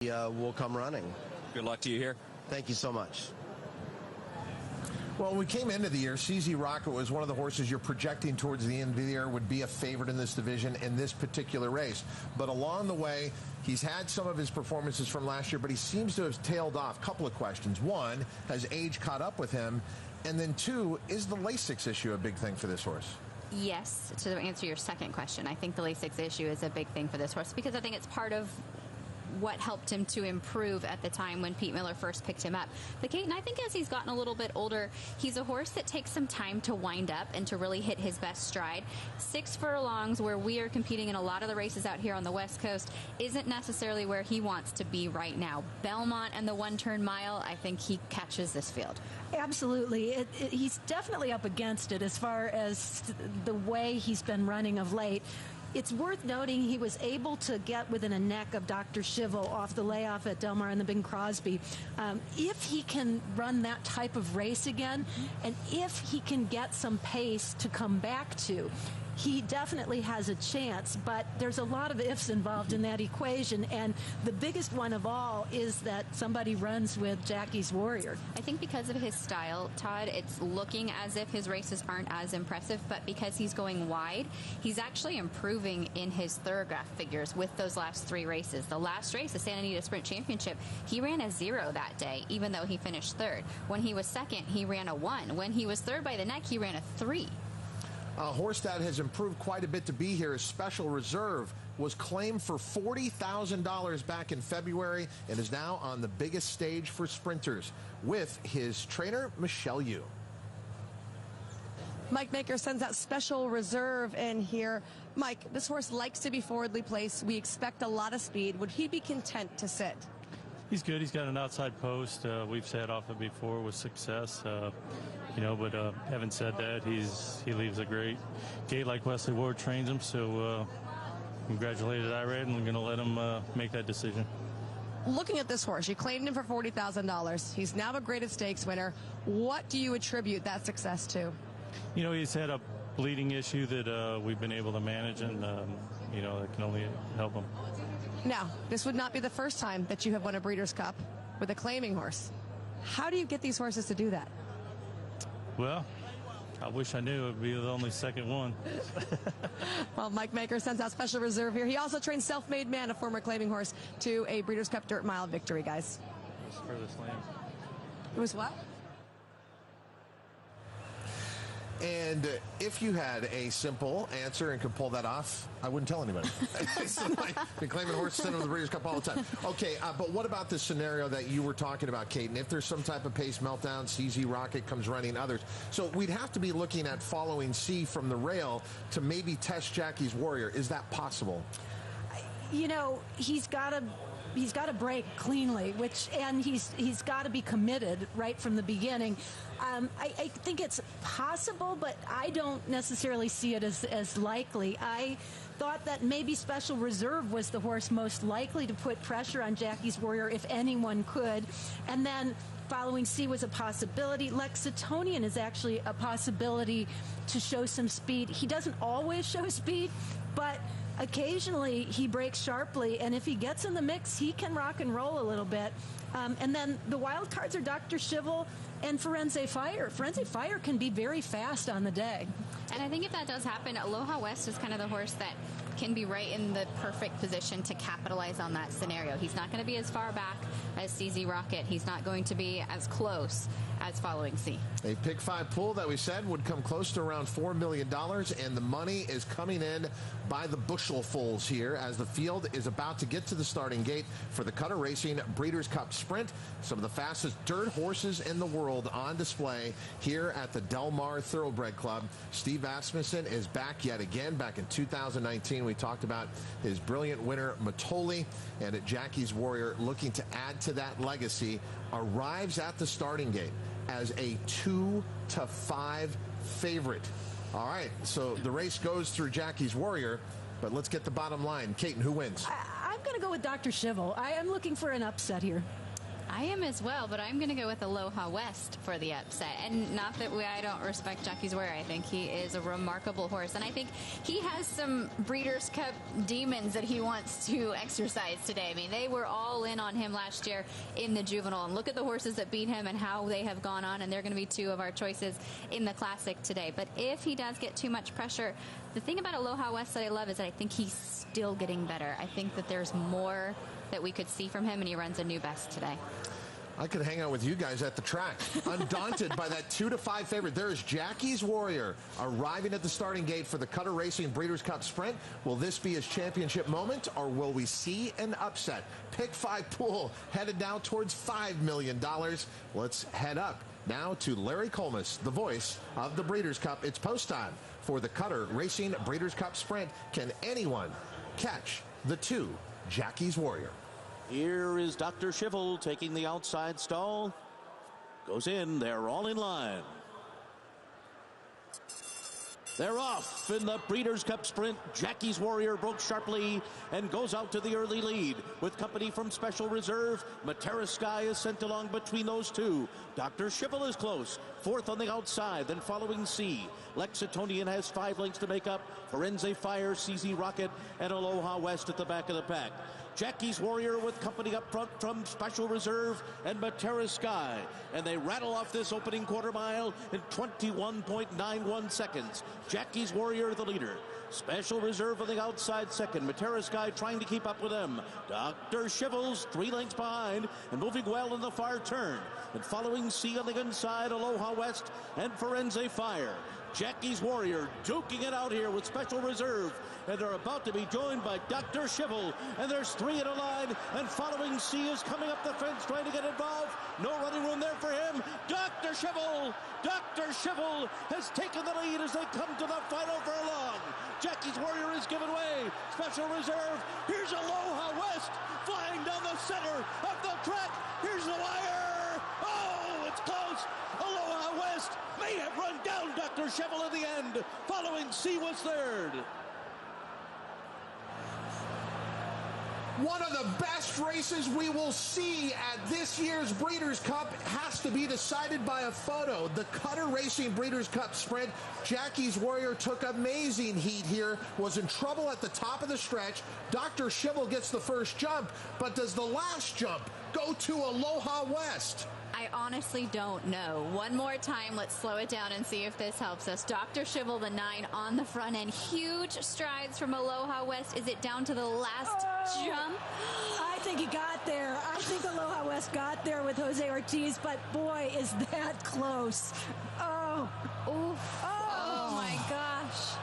will come running. Good luck to you here. Thank you so much. Well, when we came into the year, CZ Rocket was one of the horses you're projecting towards the end of the year would be a favorite in this division in this particular race. But along the way, he's had some of his performances from last year, but he seems to have tailed off. Couple of questions. One, has age caught up with him? And then two, is the Lasix issue a big thing for this horse? Yes, to answer your second question, I think the Lasix issue is a big thing for this horse because I think it's part of what helped him to improve at the time when Pete Miller first picked him up. But Kate, and I think as he's gotten a little bit older, he's a horse that takes some time to wind up and to really hit his best stride. 6 furlongs, where we are competing in a lot of the races out here on the West Coast, isn't necessarily where he wants to be right now. Belmont and the one-turn mile, I think he catches this field. Absolutely. He's definitely up against it as far as the way he's been running of late. It's worth noting he was able to get within a neck of Dr. Schivel off the layoff at Del Mar and the Bing Crosby. If he can run that type of race again, and if he can get some pace to come back to, he definitely has a chance, but there's a lot of ifs involved in that equation, and the biggest one of all is that somebody runs with Jackie's Warrior. I think because of his style, Todd, it's looking as if his races aren't as impressive, but because he's going wide, he's actually improving in his thoroughgraph figures with those last 3 races. The last race, the Santa Anita Sprint Championship, he ran a 0 that day, even though he finished 3rd. When he was 2nd, he ran a 1. When he was 3rd by the neck, he ran a 3. A horse that has improved quite a bit to be here is Special Reserve. Was claimed for $40,000 back in February and is now on the biggest stage for sprinters with his trainer, Michelle Yu. Mike Maker sends out Special Reserve in here. Mike, this horse likes to be forwardly placed. We expect a lot of speed. Would he be content to sit? He's good. He's got an outside post. We've sat off it before with success. But having said that, he leaves a great gate like Wesley Ward trains him. So congratulated Irad, and we're going to let him make that decision. Looking at this horse, you claimed him for $40,000. He's now a graded stakes winner. What do you attribute that success to? He's had a bleeding issue that we've been able to manage, and that can only help him. Now, this would not be the first time that you have won a Breeders' Cup with a claiming horse. How do you get these horses to do that? Well, I wish I knew. It would be the only second one. Well, Mike Maker sends out Special Reserve here. He also trained Self-Made Man, a former claiming horse, to a Breeders' Cup Dirt Mile victory, guys. It was furthest lane. It was what? And if you had a simple answer and could pull that off, I wouldn't tell anybody. Been claiming horses sent over the Breeders' Cup all the time. Okay, but what about the scenario that you were talking about, Kate? And if there's some type of pace meltdown, CZ Rocket comes running others. So we'd have to be looking at following C from the rail to maybe test Jackie's Warrior. Is that possible? He's got to break cleanly, and he's got to be committed right from the beginning. I think it's possible, but I don't necessarily see it as likely. I thought that maybe Special Reserve was the horse most likely to put pressure on Jackie's Warrior if anyone could, and then following C was a possibility. Lexitonian is actually a possibility to show some speed. He doesn't always show speed, but occasionally he breaks sharply, and if he gets in the mix, he can rock and roll a little bit. And then the wild cards are Dr. Schivel and Firenze Fire. Firenze Fire can be very fast on the day. And I think if that does happen, Aloha West is kind of the horse that can be right in the perfect position to capitalize on that scenario. He's not going to be as far back as CZ Rocket. He's not going to be as close as Following C. A pick 5 pool that we said would come close to around $4 million, and the money is coming in by the bushelsfuls here as the field is about to get to the starting gate for the Cutter Racing Breeders' Cup Sprint. Some of the fastest dirt horses in the world on display here at the Del Mar Thoroughbred Club. Steve Asmussen is back yet again. Back in 2019, we talked about his brilliant winner, Matoli, and at Jackie's Warrior, looking to add to that legacy, arrives at the starting gate as a 2-5 favorite. All right, so the race goes through Jackie's Warrior, but let's get the bottom line. Kaiten, who wins? I'm going to go with Dr. Schivel. I am looking for an upset here. I am as well, but I'm going to go with Aloha West for the upset. And not that I don't respect Jackie's Warrior. I think he is a remarkable horse. And I think he has some Breeders' Cup demons that he wants to exercise today. I mean, they were all in on him last year in the juvenile. And look at the horses that beat him and how they have gone on. And they're going to be two of our choices in the Classic today. But if he does get too much pressure, the thing about Aloha West that I love is that I think he's still getting better. I think that there's more that we could see from him, and he runs a new best today. I could hang out with you guys at the track, undaunted by that 2-5 favorite. There is Jackie's Warrior arriving at the starting gate for the Cutter Racing Breeders' Cup Sprint. Will this be his championship moment, or will we see an upset? Pick 5 pool headed now towards $5 million. Let's head up now to Larry Colmus, the voice of the Breeders' Cup. It's post time for the Cutter Racing Breeders' Cup Sprint. Can anyone catch the 2 Jackie's Warrior? Here is Dr. Schivel taking the outside stall. Goes in. They're all in line. They're off in the Breeders' Cup Sprint. Jackie's Warrior broke sharply and goes out to the early lead with company from Special Reserve. Matera Sky is sent along between those two. Dr. Schivel is close. Fourth on the outside, then following C. Lexitonian has 5 lengths to make up. Forense Fire, CZ Rocket, and Aloha West at the back of the pack. Jackie's Warrior with company up front from Special Reserve and Matera Sky. And they rattle off this opening quarter mile in 21.91 seconds. Jackie's Warrior the leader. Special Reserve on the outside second. Matera Sky trying to keep up with them. Dr. Schivel's 3 lengths behind and moving well in the far turn. And following C on the inside, Aloha West and Forense Fire. Jackie's Warrior duking it out here with Special Reserve. And they're about to be joined by Dr. Schivel. And there's 3 in a line. And following C is coming up the fence trying to get involved. No running room there for him. Dr. Schivel! Dr. Schivel has taken the lead as they come to the final furlong. Jackie's Warrior is given way. Special Reserve. Here's Aloha West flying down the center of the track. Here's the wire. Oh, it's close. Aloha West may have run down Dr. Schivel in the end. Following C was third. One of the best races we will see at this year's Breeders' Cup has to be decided by a photo. The Cutter Racing Breeders' Cup Sprint. Jackie's Warrior took amazing heat here, was in trouble at the top of the stretch. Dr. Schivel gets the first jump, but does the last jump go to Aloha West? I honestly don't know. One more time, let's slow it down and see if this helps us. Dr. Schivel, the 9 on the front end. Huge strides from Aloha West. Is it down to the last jump? I think he got there. I think Aloha West got there with Jose Ortiz, but boy, is that close. Oh. Oof. Oh my gosh.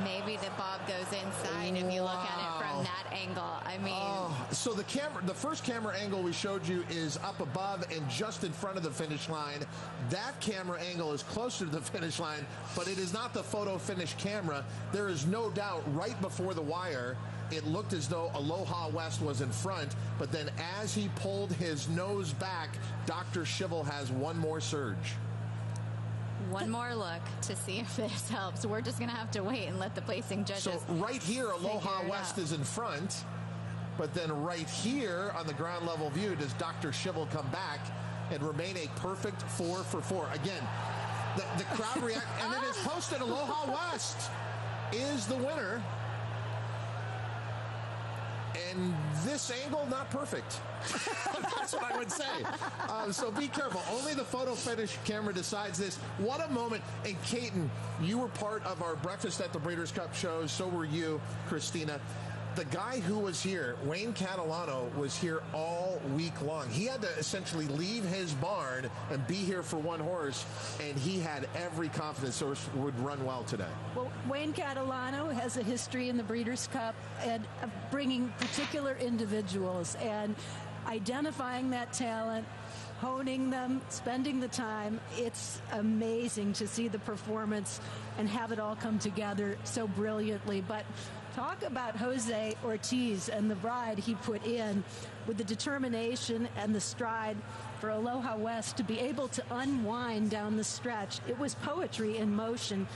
Maybe the bob goes inside if you look at it from that angle. I mean, so the first camera angle we showed you is up above and just in front of the finish line. That camera angle is closer to the finish line, but it is not the photo finish camera. There is no doubt right before the wire, it looked as though Aloha West was in front, but then as he pulled his nose back, Dr. Schivel has one more surge. One more look to see if this helps. We're just going to have to wait and let the placing judges. So right here, Aloha West is in front, but then right here on the ground level view, does Dr. Schivel come back and remain a perfect 4 for 4? Again, the crowd react, and it is posted. Aloha West is the winner. And this angle, not perfect. That's what I would say. So be careful. Only the photo finish camera decides this. What a moment. And Caton, you were part of our Breakfast at the Breeders' Cup shows. So were you, Christina. The guy who was here, Wayne Catalano, was here all week long. He had to essentially leave his barn and be here for one horse, and he had every confidence the horse would run well today. Well, Wayne Catalano has a history in the Breeders' Cup and of bringing particular individuals and identifying that talent, honing them, spending the time. It's amazing to see the performance and have it all come together so brilliantly. But talk about Jose Ortiz and the ride he put in with the determination and the stride for Aloha West to be able to unwind down the stretch. It was poetry in motion.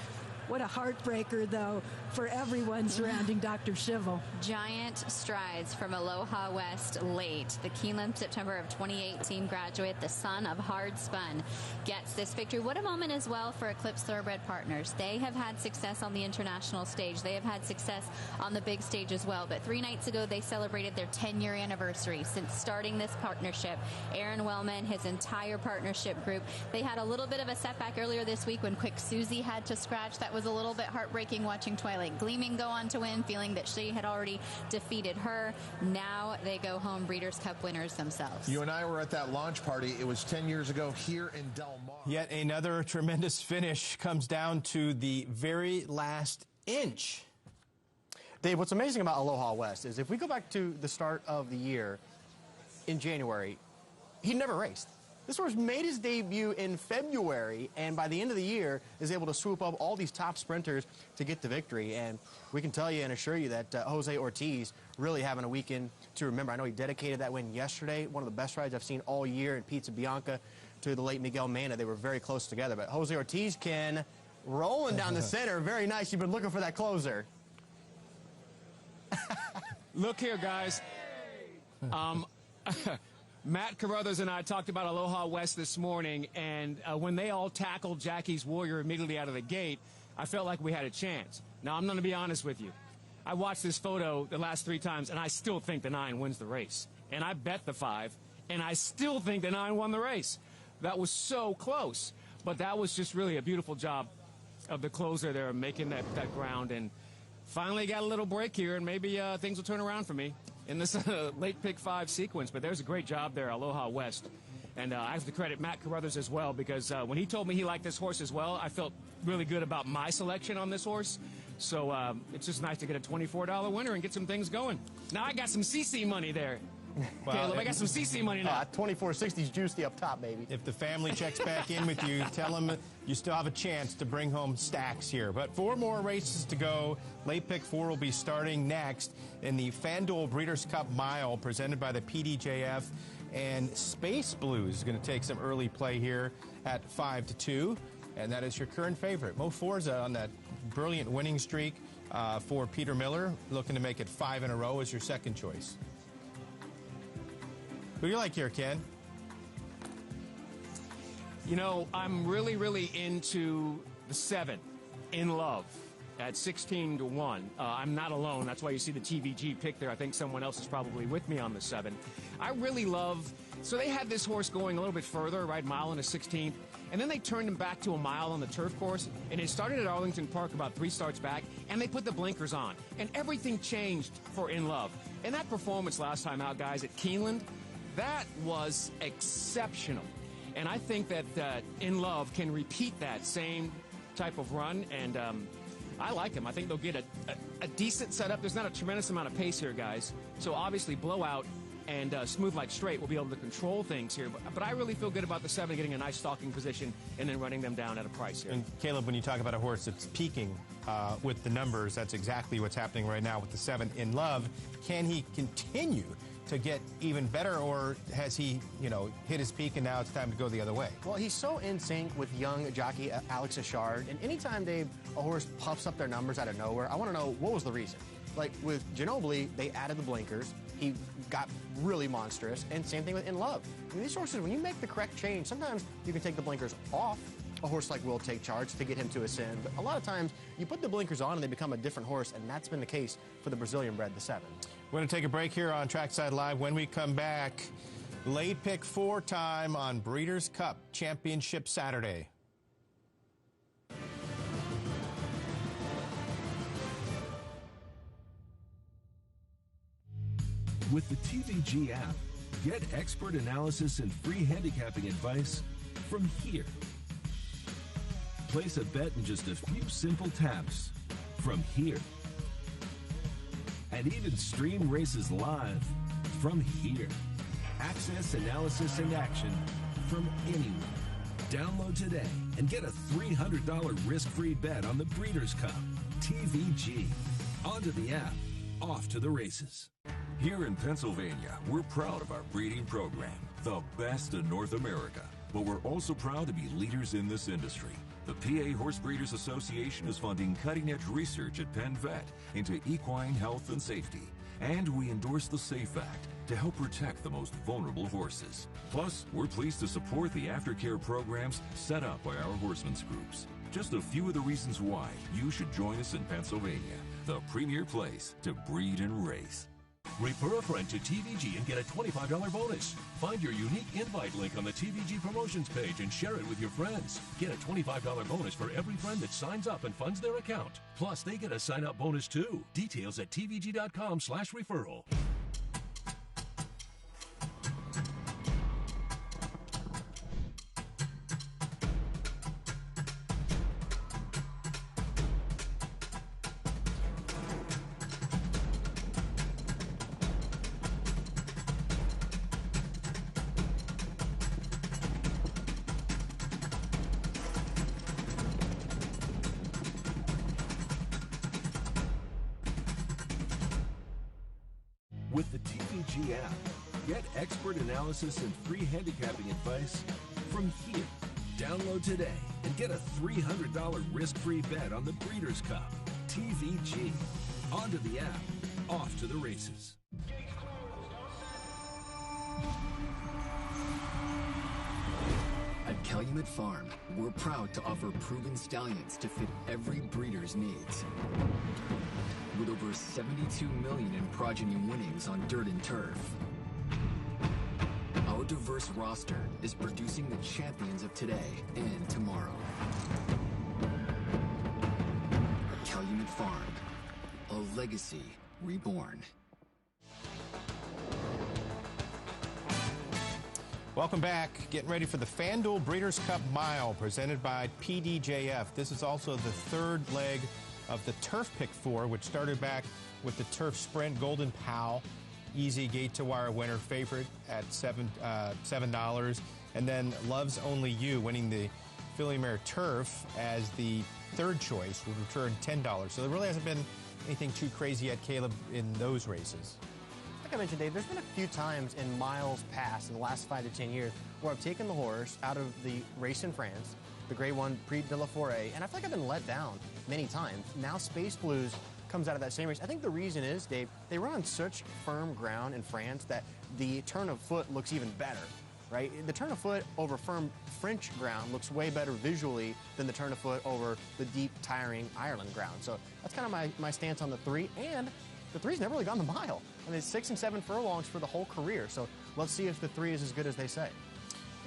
What a heartbreaker, though, for everyone surrounding Dr. Schivel. Giant strides from Aloha West late. The Keeneland September of 2018 graduate, the son of Hard Spun, gets this victory. What a moment as well for Eclipse Thoroughbred Partners. They have had success on the international stage. They have had success on the big stage as well. But 3 nights ago, they celebrated their 10-year anniversary since starting this partnership. Aaron Wellman, his entire partnership group, they had a little bit of a setback earlier this week when Quick Susie had to scratch. That was a little bit heartbreaking watching Twilight Gleaming go on to win, feeling that she had already defeated her. Now they go home Breeders' Cup winners themselves. You and I were at that launch party. It was 10 years ago here in Del Mar. Yet another tremendous finish comes down to the very last inch. Dave, what's amazing about Aloha West is if we go back to the start of the year in January, he never raced. This horse made his debut in February, and by the end of the year is able to swoop up all these top sprinters to get the victory. And we can tell you and assure you that Jose Ortiz really having a weekend to remember. I know he dedicated that win yesterday, one of the best rides I've seen all year in Pizza Bianca to the late Miguel Mena. They were very close together, but Jose Ortiz can rolling down the center. Very nice. You've been looking for that closer. Look here, guys. Matt Carruthers and I talked about Aloha West this morning, and when they all tackled Jackie's Warrior immediately out of the gate, I felt like we had a chance. Now, I'm going to be honest with you. I watched this photo the last 3 times, and I still think the 9 wins the race. And I bet the 5, and I still think the 9 won the race. That was so close. But that was just really a beautiful job of the closer there, making that ground. And finally got a little break here, and maybe things will turn around for me in this late pick 5 sequence. But there's a great job there, Aloha West. And I have to credit Matt Carruthers as well, because when he told me he liked this horse as well, I felt really good about my selection on this horse. So it's just nice to get a $24 winner and get some things going. Now I got some CC money there. Well, Caleb, I got some CC money now. 2460's juicy up top, baby. If the family checks back in with you, tell them you still have a chance to bring home stacks here. But 4 more races to go. Late pick 4 will be starting next in the FanDuel Breeders' Cup Mile presented by the PDJF. And Space Blues is going to take some early play here at 5-2. And that is your current favorite. Mo Forza on that brilliant winning streak for Peter Miller, looking to make it 5 in a row as your second choice. Who do you like here, Ken? You know, I'm really, really into the 7, In Love, at 16-1. I'm not alone. That's why you see the TVG pick there. I think someone else is probably with me on the 7. I really love, so they had this horse going a little bit further, right, mile and a 16th, and then they turned him back to a mile on the turf course, and it started at Arlington Park about 3 starts back, and they put the blinkers on, and everything changed for In Love. And that performance last time out, guys, at Keeneland, that was exceptional. And I think that In Love can repeat that same type of run, and I like him. I think they'll get a decent setup. There's not a tremendous amount of pace here, guys. So obviously Blowout and Smooth Like Straight will be able to control things here. But I really feel good about the 7 getting a nice stalking position and then running them down at a price here. And Caleb, when you talk about a horse that's peaking with the numbers, that's exactly what's happening right now with the 7, In Love. Can he continue to get even better, or has he, hit his peak and now it's time to go the other way? Well, he's so in sync with young jockey Alex Achard, and anytime, Dave, a horse puffs up their numbers out of nowhere, I want to know what was the reason. Like with Ginobili, they added the blinkers. He got really monstrous, and same thing with In Love. I mean, these horses, when you make the correct change, sometimes you can take the blinkers off. A horse like Will Take Charge to get him to ascend, but a lot of times you put the blinkers on and they become a different horse, and that's been the case for the Brazilian bred, the 7. We're going to take a break here on Trackside Live. When we come back, late pick 4 time on Breeders' Cup Championship Saturday. With the TVG app, get expert analysis and free handicapping advice from here. Place a bet in just a few simple taps from here. And even stream races live from here. Access, analysis, and action from anywhere. Download today and get a $300 risk-free bet on the Breeders' Cup. TVG. Onto the app, off to the races. Here in Pennsylvania, we're proud of our breeding program, the best in North America. But we're also proud to be leaders in this industry. The PA Horse Breeders Association is funding cutting-edge research at Penn Vet into equine health and safety. And we endorse the SAFE Act to help protect the most vulnerable horses. Plus, we're pleased to support the aftercare programs set up by our horsemen's groups. Just a few of the reasons why you should join us in Pennsylvania, the premier place to breed and race. Refer a friend to TVG and get a $25 bonus. Find your unique invite link on the TVG promotions page and share it with your friends. Get a $25 bonus for every friend that signs up and funds their account. Plus, they get a sign-up bonus too. Details at tvg.com/referral. With the TVG app, get expert analysis and free handicapping advice from here. Download today and get a $300 risk-free bet on the Breeders' Cup. TVG. Onto the app, off to the races. At Calumet Farm, we're proud to offer proven stallions to fit every breeder's needs. With over 72 million in progeny winnings on dirt and turf, our diverse roster is producing the champions of today and tomorrow. Calumet Farm, a legacy reborn. Welcome back. Getting ready for the FanDuel Breeders' Cup Mile presented by PDJF. This is also the third leg of the Turf Pick 4, which started back with the Turf Sprint. Golden Pal, easy gate-to-wire winner, favorite at $7. And then Love's Only You, winning the Filly Mare Turf as the third choice, would return $10. So there really hasn't been anything too crazy yet, Caleb, in those races. Like I mentioned, Dave, there's been a few times in miles past in the last 5 to 10 years where I've taken the horse out of the race in France, the Grade 1 Prix de la Forêt, and I feel like I've been let down many times. Now Space Blues comes out of that same race. I think the reason is, Dave, they run on such firm ground in France that the turn of foot looks even better, right? The turn of foot over firm French ground looks way better visually than the turn of foot over the deep, tiring Ireland ground. So that's kind of my stance on the 3, and the 3's never really gone the mile. I mean, it's 6 and 7 furlongs for the whole career. So let's see if the 3 is as good as they say.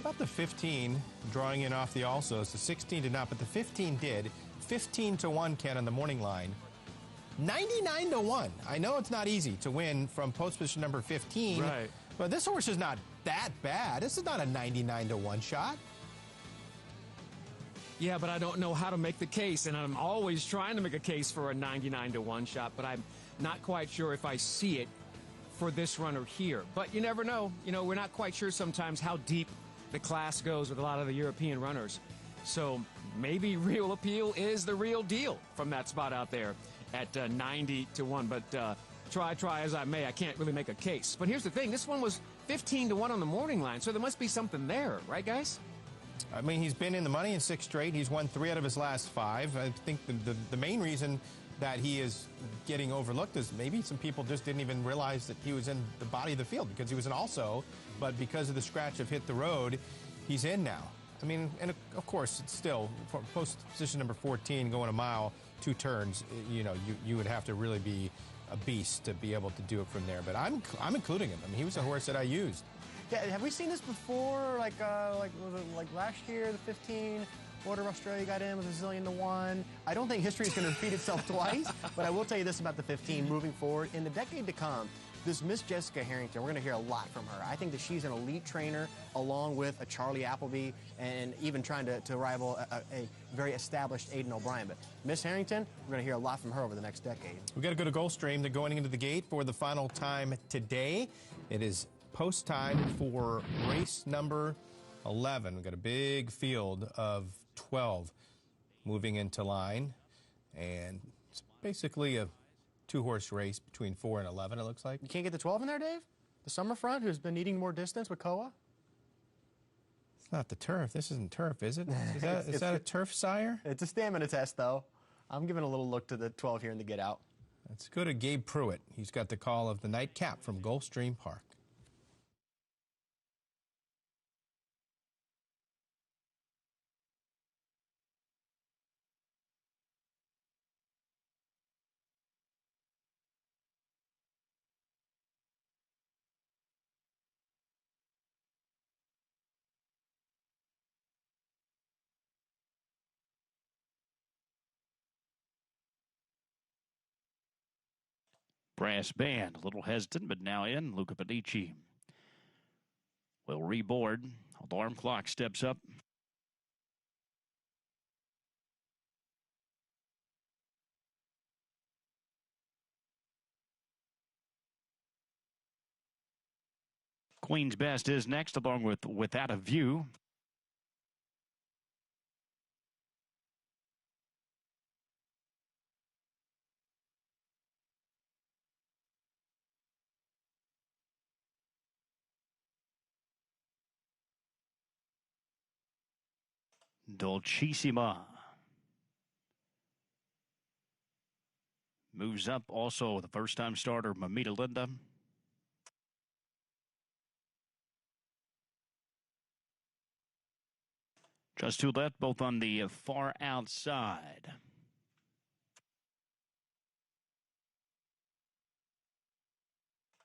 About the 15 drawing in off the alsos. The 16 did not, but the 15 did. 15 to 1, Ken, on the morning line. 99 to 1. I know it's not easy to win from post position number 15. Right. But this horse is not that bad. This is not a 99 to 1 shot. Yeah, but I don't know how to make the case, and I'm always trying to make a case for a 99 to 1 shot, but I'm not quite sure if I see it for this runner here. But you never know. You know, we're not quite sure sometimes how deep the class goes with a lot of the European runners. So maybe Real Appeal is the real deal from that spot out there at 90 to 1. But try as I may, I can't really make a case. But here's the thing. This one was 15 to 1 on the morning line, so there must be something there, right, guys? I mean, he's been in the money in 6 straight. He's won 3 out of his last 5. I think the main reason that he is getting overlooked is maybe some people just didn't even realize that he was in the body of the field because he was an also, but because of the scratch of Hit the Road, he's in now. I mean, and of course, it's still, for post position number 14, going a mile, 2 turns, you know, you would have to really be a beast to be able to do it from there. But I'm including him. I mean, he was a horse that I used. Yeah, have we seen this before? Like last year, the 15, Border Australia got in with a zillion to 1. I don't think history is going to repeat itself twice, but I will tell you this about the 15 moving forward. In the decade to come, this Miss Jessica Harrington, we're going to hear a lot from her. I think that she's an elite trainer along with a Charlie Appleby and even trying to rival a very established Aidan O'Brien. But Miss Harrington, we're going to hear a lot from her over the next decade. We've got to go to Gulfstream. They're going into the gate for the final time today. It is post time for race number 11. We've got a big field of 12 moving into line, and it's basically a 2-horse race between 4 and 11, it looks like. You can't get the 12 in there, Dave? The Summer Front, who's been needing more distance with Koa? It's not the turf. This isn't turf, is it? Is that a turf sire? It's a stamina test, though. I'm giving a little look to the 12 here in the get out. Let's go to Gabe Pruitt. He's got the call of the nightcap from Gulfstream Park. Brass band, a little hesitant, but now in. Luca Pedici will reboard. Alarm clock steps up. Queen's Best is next, along with Without a View. Dolcissima moves up. Also, the first-time starter, Mamita Linda. Just two left, both on the far outside.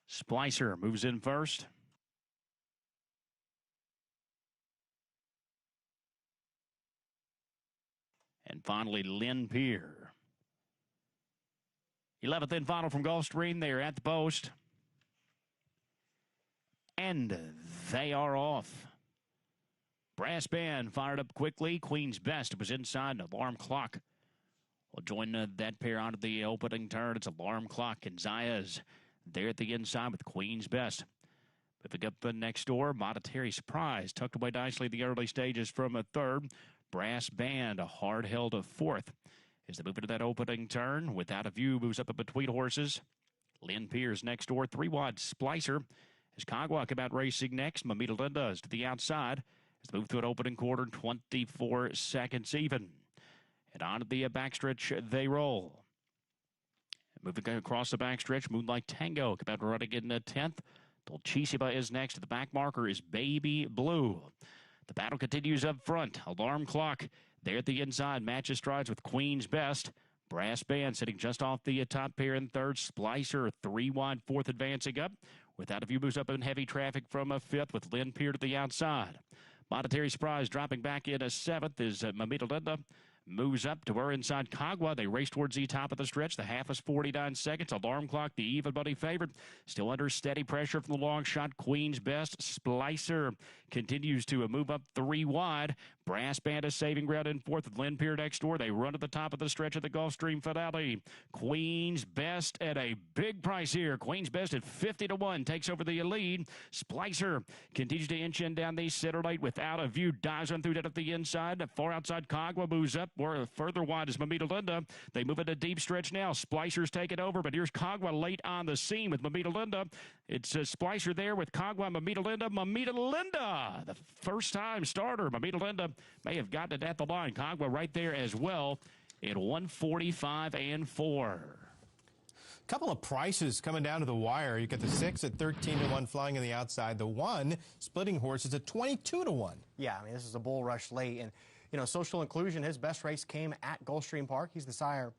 Splicer moves in first. And finally, Lynn Pier. 11th and final from Gulfstream. They are at the post. And they are off. Brass band fired up quickly. Queen's Best was inside. Alarm clock will join that pair onto the opening turn. It's Alarm Clock and Zayas there at the inside with Queen's Best. Moving up next door, Monetary Surprise tucked away nicely in the early stages from a third. Brass band, a hard held of fourth. As they move into that opening turn, Without a View moves up in between horses. Lynn Piers next door, 3 wide Splicer. As Kagwa come out racing next, Mamita Linda is to the outside. As they move through an opening quarter, 24 seconds even. And on to the backstretch they roll. Moving across the backstretch, Moonlight Tango come out running in 10th. Dolcissima is next. The back marker is Baby Blue. The battle continues up front. Alarm Clock there at the inside. Matches strides with Queen's Best. Brass band sitting just off the top pair in third. Splicer 3 wide fourth advancing up. Without a View moves up in heavy traffic from a fifth with Lynn Pier to the outside. Monetary Surprise dropping back in a seventh is Mamita Linda. Moves up to her inside Kagwa. They race towards the top of the stretch. The half is 49 seconds. Alarm Clock, the even buddy favorite. Still under steady pressure from the long shot. Queen's Best. Splicer continues to move up 3 wide. Brass band is saving ground in fourth with Lynn Pier next door. They run to the top of the stretch of the Gulfstream finale. Queen's Best at a big price here. Queen's Best at 50-1 takes over the lead. Splicer continues to inch in down the center lane. Without a View dives on through that at the inside. Far outside Kagwa moves up. More further wide is Mamita Linda. They move into deep stretch now. Splicer's taking over, but here's Kagwa late on the scene with Mamita Linda. It's Splicer there with Kagwa and Mamita Linda. Mamita Linda, the first-time starter. Mamita Linda may have gotten it at the line. Kagwa right there as well at 145 and 4. Couple of prices coming down to the wire. You got the 6 at 13-1 flying on the outside. The 1 splitting horses at 22-1. Yeah, I mean, this is a bull rush late. And, you know, Social Inclusion, his best race came at Gulfstream Park. He's the sire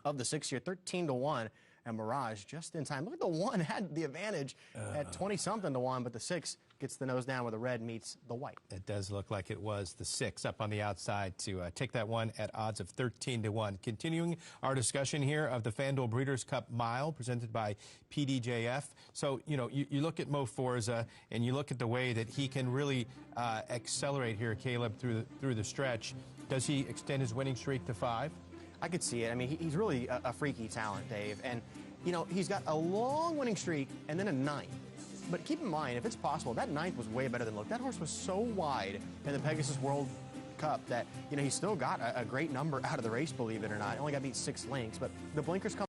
of the 6 year, 13-1. And Mirage just in time. Look at the 1 had the advantage at 20-something to 1, but the 6 gets the nose down where the red meets the white. It does look like it was the 6 up on the outside to take that 1 at odds of 13-1. Continuing our discussion here of the FanDuel Breeders' Cup Mile presented by PDJF. So, you know, you look at Mo Forza and you look at the way that he can really accelerate here, Caleb, through the stretch. Does he extend his winning streak to 5? I could see it. I mean, he's really a freaky talent, Dave. And, you know, he's got a long winning streak and then a 9. But keep in mind, if it's possible, that 9th was way better than look. That horse was so wide in the Pegasus World Cup that, you know, he still got a great number out of the race, believe it or not. He only got beat 6 lengths, but the blinkers come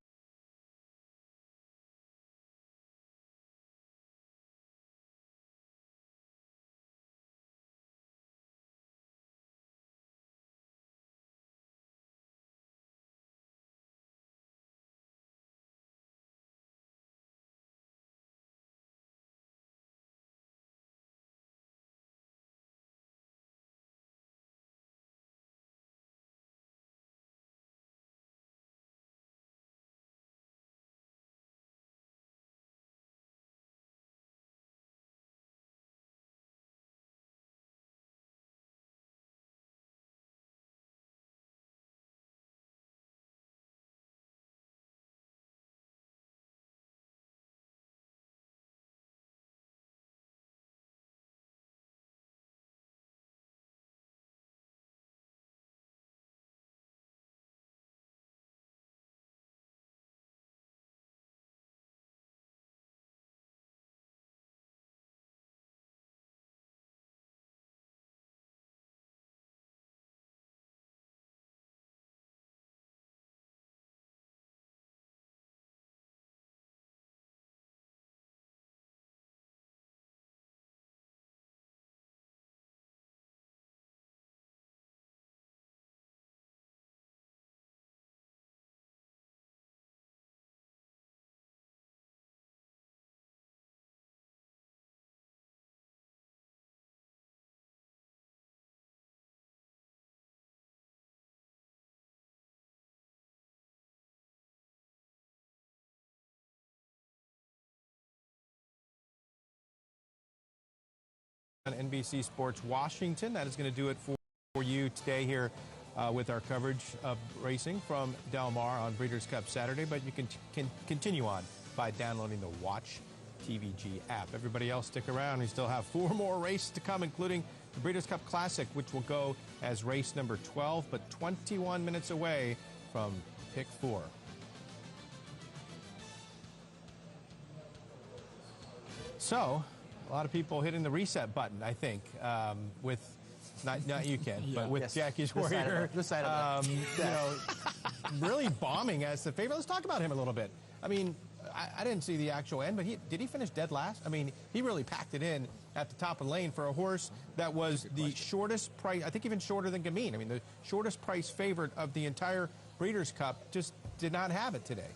NBC Sports Washington. That is going to do it for you today here with our coverage of racing from Del Mar on Breeders' Cup Saturday. But you can continue on by downloading the Watch TVG app. Everybody else, stick around. We still have 4 more races to come, including the Breeders' Cup Classic, which will go as race number 12, but 21 minutes away from pick 4. So, a lot of people hitting the reset button, I think, with not you, Ken, but with Jackie's Warrior. This side of really bombing as the favorite. Let's talk about him a little bit. I mean, I didn't see the actual end, but did he finish dead last? I mean, he really packed it in at the top of the lane for a horse that was the shortest price, I think even shorter than Gamine. I mean, the shortest price favorite of the entire Breeders' Cup just did not have it today.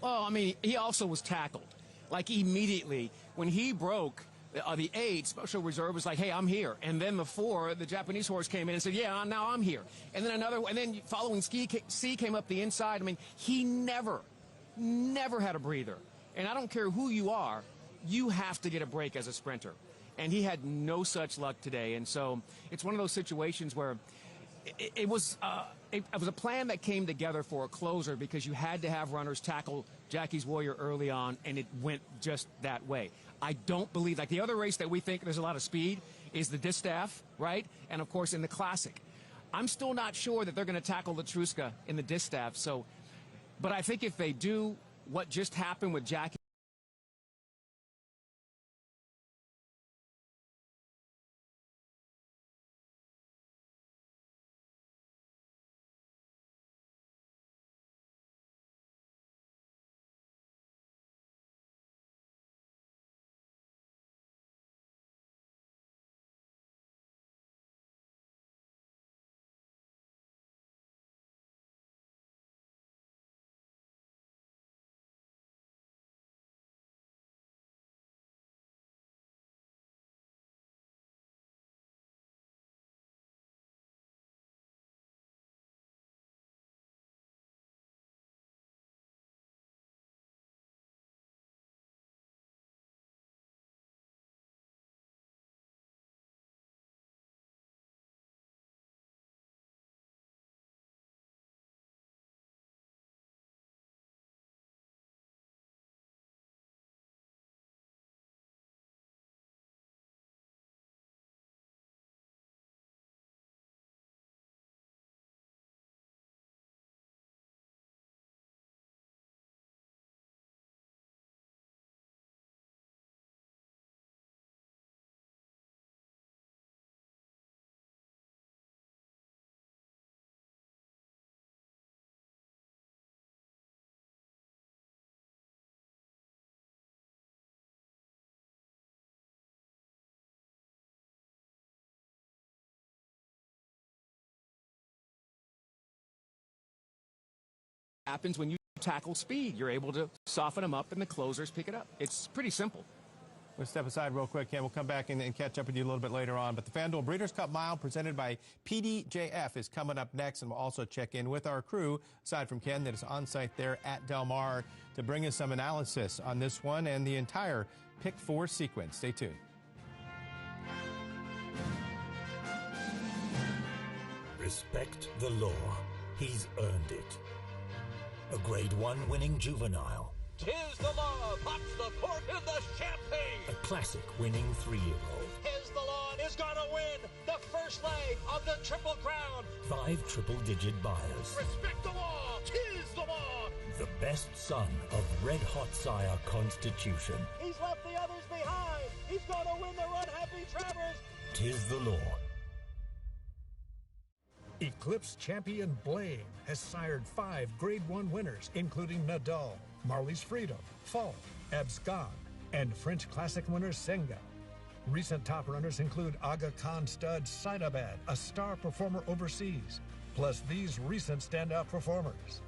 Well, I mean, he also was tackled. Like, immediately, when he broke, the 8, Special Reserve was like, hey, I'm here. And then the 4, the Japanese horse came in and said, yeah, now I'm here. And then and then following C came up the inside. I mean, he never had a breather. And I don't care who you are, you have to get a break as a sprinter. And he had no such luck today. And so it's one of those situations where it was a plan that came together for a closer because you had to have runners tackle Jackie's Warrior early on, and it went just that way. I don't believe, like the other race that we think there's a lot of speed is the Distaff, right? And, of course, in the Classic. I'm still not sure that they're going to tackle the Truska in the Distaff. So, but I think if they do what just happened with Jackie, happens when you tackle speed. You're able to soften them up, and the closers pick it up. It's pretty simple. We'll step aside real quick, Ken. We'll come back and catch up with you a little bit later on. But the FanDuel Breeders' Cup Mile presented by PDJF is coming up next, and we'll also check in with our crew, aside from Ken, that is on site there at Del Mar to bring us some analysis on this one and the entire Pick 4 sequence. Stay tuned. Respect the law. He's earned it. A Grade 1 winning juvenile. 'Tis the law, pops the cork in the champagne. A classic winning 3-year-old. 'Tis the law, and is gonna win the first leg of the Triple Crown. 5 triple-digit buyers. Respect the law, 'tis the law. The best son of Red Hot Sire Constitution. He's left the others behind. He's gonna win the Run Happy Travers. 'Tis the law. Eclipse champion Blame has sired 5 Grade 1 winners, including Nadal, Marley's Freedom, Fall, Abscon, and French Classic winner Senga. Recent top runners include Aga Khan stud Saidabad, a star performer overseas, plus these recent standout performers.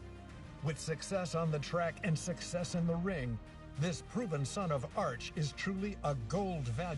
With success on the track and success in the ring, this proven son of Arch is truly a gold value.